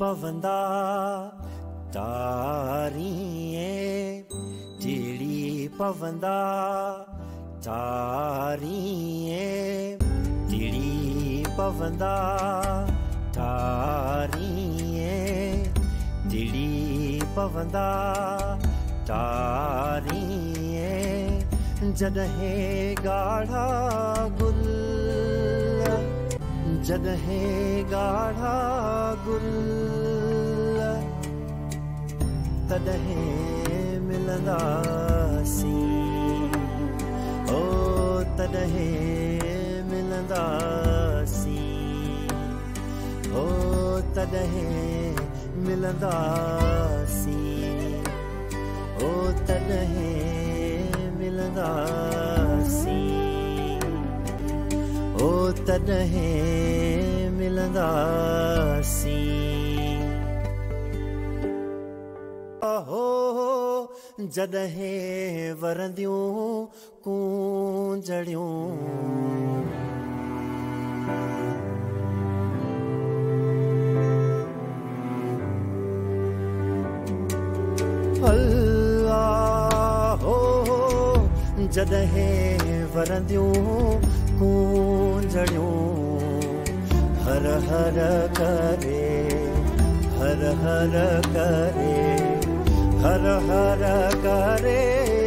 पवंदा तारिए चिड़ी पवंदा तारिए चिड़ी पवंदा तारिए चिड़ी पवंदा तारिए जदहे गाढ़ा गुल जदहे गाढ़ा गुल तदहे मिलंदासी ओ तदहे मिलंदासी ओ तदहे मिलंदासी ओ तदहे मिलंदासी ओ तदहे मिलंदासी अहो जदहे वरंदियूं कूंजड़ियूं अल्लाह हो जदहे वरंदियूं कूंजड़ियूं हर हर करे हर हर करे हर हर करे